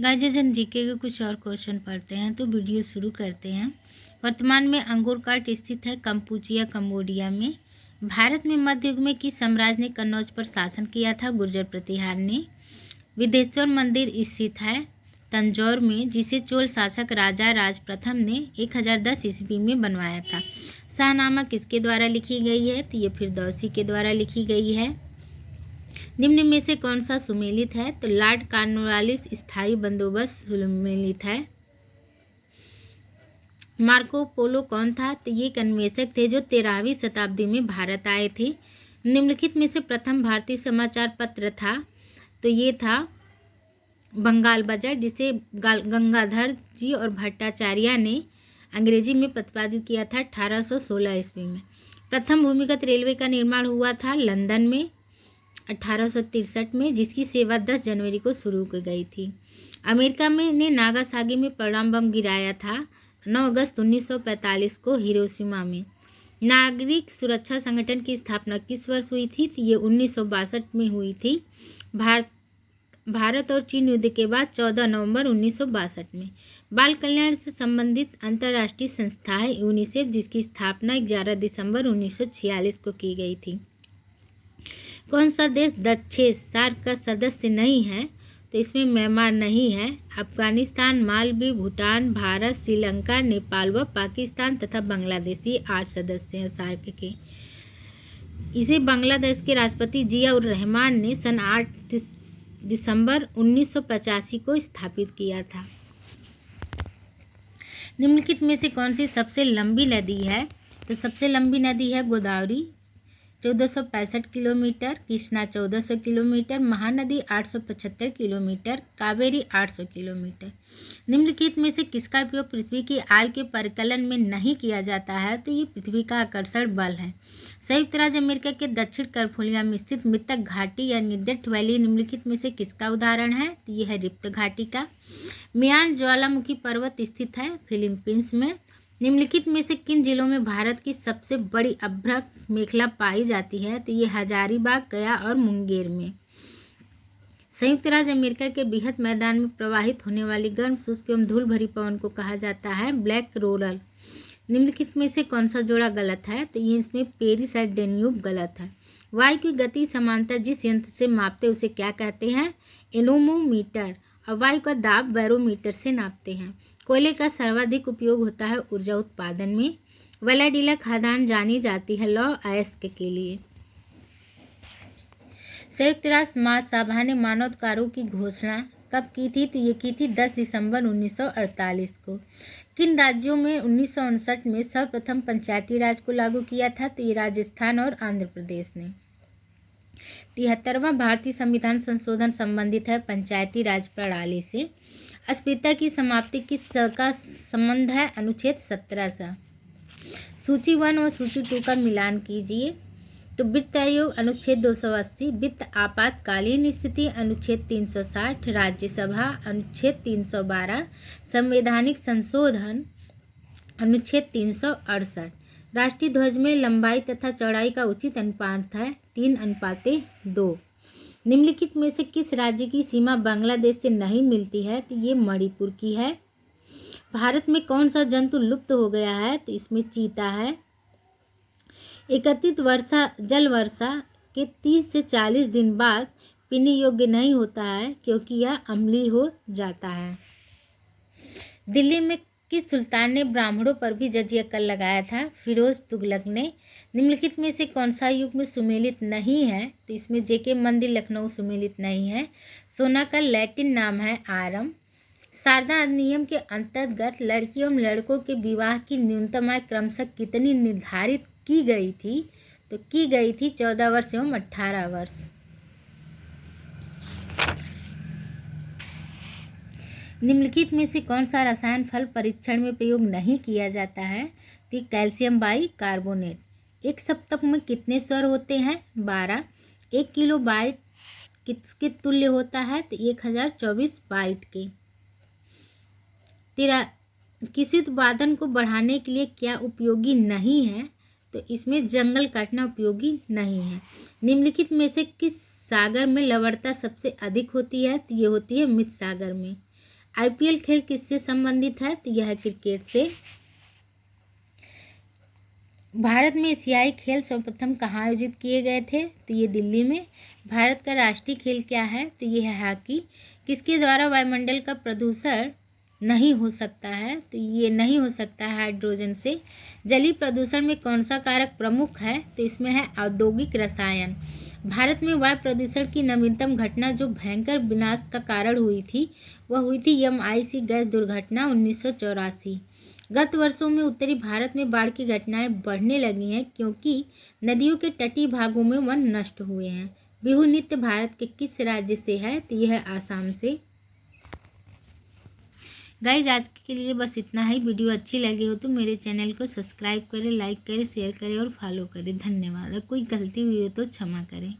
Guys हम GK के कुछ और क्वेश्चन पढ़ते हैं तो वीडियो शुरू करते हैं। वर्तमान में अंगोर काट स्थित है कंपूचिया कंबोडिया में। भारत में मध्य युग में किस साम्राज्य ने कन्नौज पर शासन किया था? गुर्जर प्रतिहार ने। विदेश्वर मंदिर स्थित है तंजौर में, जिसे चोल शासक राजा राज प्रथम ने 1010 ईस्वी में बनवाया था। शाहनामा किसके द्वारा लिखी गई है? तो ये फिरदौसी के द्वारा लिखी गई है। निम्न में से कौन सा सुमेलित है? तो लॉर्ड कॉर्नवालिस स्थायी बंदोबस्त सुमेलित है। मार्को पोलो कौन था? तो ये एक अन्वेषक थे जो 13वीं शताब्दी में भारत आए थे। निम्नलिखित में से प्रथम भारतीय समाचार पत्र था तो ये था बंगाल बजट, जिसे गंगाधर जी और भट्टाचार्य ने अंग्रेजी में प्रतिपादित किया था 1816 ईस्वी में। प्रथम भूमिगत रेलवे का निर्माण हुआ था लंदन में 1863 में, जिसकी सेवा 10 जनवरी को शुरू की गई थी। अमेरिका में ने नागासाकी में परमाणु बम गिराया था 9 अगस्त 1945 को हिरोशिमा में। नागरिक सुरक्षा संगठन की स्थापना किस वर्ष हुई थी? तो ये 1962 में हुई थी। भारत और चीन युद्ध के बाद 14 नवंबर 1962 में। बाल कल्याण से संबंधित अंतर्राष्ट्रीय संस्था है यूनिसेफ, जिसकी स्थापना 11 दिसंबर 1946 को की गई थी। कौन सा देश दक्षिण सार्क का सदस्य नहीं है? तो इसमें म्यांमार नहीं है। अफगानिस्तान, मालदीव, भूटान, भारत, श्रीलंका, नेपाल व पाकिस्तान तथा बांग्लादेश, ये 8 सदस्य हैं सार्क के। इसे बांग्लादेश के राष्ट्रपति जियाउर रहमान ने सन 8 दिसंबर 1985 को स्थापित किया था। निम्नलिखित में से कौन सी सबसे लंबी नदी है? तो सबसे लंबी नदी है Godavari 1465 kilometre, Krishna 1400 kilometre, Mahanadi 875 kilometre, Kaveri 800 kilometre. निम्नलिखित में से किसका उपयोग पृथ्वी की आयु के परिकलन में नहीं किया जाता है? तो ये पृथ्वी का आकर्षण बल है। संयुक्त राज्य अमेरिका के दक्षिण कैलिफोर्निया में स्थित मृतक घाटी या डेथ वैली निम्नलिखित में से किसका उदाहरण है? तो यह है रिफ्ट घाटी का। मियान ज्वालामुखी पर्वत स्थित है फिलीपींस में। निम्नलिखित में से किन जिलों में भारत की सबसे बड़ी अभ्रक मेखला पाई जाती है? तो ये हजारीबाग, गया और मुंगेर में। संयुक्त राज्य अमेरिका के बृहत मैदान में प्रवाहित होने वाली गर्म शुष्क एवं धूल भरी पवन को कहा जाता है ब्लैक रोरल। निम्नलिखित में से कौन सा जोड़ा गलत है? तो ये इसमें पेरिस और डेन्यूब गलत है। वायु की गति समानता जिस यंत्र से मापते उसे क्या कहते हैं? एनोमोमीटर। और वायु का दाब बैरोमीटर से नापते हैं। कोयले का सर्वाधिक उपयोग होता है ऊर्जा उत्पादन में। वैलाडीला खदान जानी जाती है लौह अयस्क के लिए। संयुक्त राष्ट्र महासभा ने मानवाधिकारों की घोषणा कब की थी? तो ये की थी 10 दिसंबर 1948 को। किन राज्यों में 1959 में सर्वप्रथम पंचायती राज को लागू किया था? तो ये राजस्थान और आंध्र प्रदेश ने। 73वां भारतीय संविधान संशोधन संबंधित है पंचायती राज प्रणाली से। अस्पृश्यता की समाप्ति किस का संबंध है? अनुच्छेद 17 से। सूची 1 और सूची 2 का मिलान कीजिए। तो वित्त आयोग अनुच्छेद 280, वित्त आपातकालीन स्थिति अनुच्छेद 360, राज्यसभा अनुच्छेद 312, संवैधानिक संशोधन अनुच्छेद 368। राष्ट्रीय ध्वज में लंबाई तथा चौड़ाई का उचित अनुपात है 3:2। निम्नलिखित में से किस राज्य की सीमा बांग्लादेश से नहीं मिलती है? तो ये मणिपुर की है। भारत में कौन सा जंतु लुप्त हो गया है? तो इसमें चीता है। एकत्रित जल वर्षा के 30 से 40 दिन बाद पीने योग्य नहीं होता है क्योंकि यह अम्लीय हो जाता है। दिल्ली में किस सुल्तान ने ब्राह्मणों पर भी जजिया कर लगाया था? फिरोज तुगलक ने। निम्नलिखित में से कौन सा युग में सुमेलित नहीं है? तो इसमें जेके मंदिर लखनऊ सुमेलित नहीं है। सोना का लैटिन नाम है आरम। शारदा अधिनियम के अंतर्गत लड़कियों एवं लड़कों के विवाह की न्यूनतम आयु क्रमशः कितनी निर्धारित की गई थी? तो की गई थी 14 वर्ष एवं 18 वर्ष। निम्नलिखित में से कौन सा रसायन फल परीक्षण में प्रयोग नहीं किया जाता है? तो कैल्शियम बाइकार्बोनेट। एक सप्तक में कितने स्वर होते हैं? 12। 1 किलो बाइट किसके तुल्य होता है? तो 1024 बाइट के। किसी उत्पादन को बढ़ाने के लिए क्या उपयोगी नहीं है? तो इसमें जंगल काटना उपयोगी नहीं है। निम्नलिखित में से किस सागर में लवणता सबसे अधिक होती है? तो ये होती है मृत सागर में। आईपीएल खेल किससे संबंधित है? तो यह है क्रिकेट से। भारत में एशियाई खेल सर्वप्रथम कहाँ आयोजित किए गए थे? तो ये दिल्ली में। भारत का राष्ट्रीय खेल क्या है? तो ये है हॉकी। किसके द्वारा वायुमंडल का प्रदूषण नहीं हो सकता है? तो ये नहीं हो सकता है हाइड्रोजन से। जलीय प्रदूषण में कौन सा कारक प्रमुख है? तो इसमें है औद्योगिक रसायन। भारत में वायु प्रदूषण की नवीनतम घटना जो भयंकर विनाश का कारण हुई थी, वह हुई थी MIC गैस दुर्घटना 1984। गत वर्षों में उत्तरी भारत में बाढ़ की घटनाएं बढ़ने लगी हैं क्योंकि नदियों के तटीय भागों में वन नष्ट हुए हैं। बिहू नृत्य भारत के किस राज्य से है? तो यह है आसाम से। गाइज आज के लिए बस इतना ही। वीडियो अच्छी लगी हो तो मेरे चैनल को सब्सक्राइब करें, लाइक करें, शेयर करें और फॉलो करें। धन्यवाद। अगर कोई गलती हुई हो तो क्षमा करें।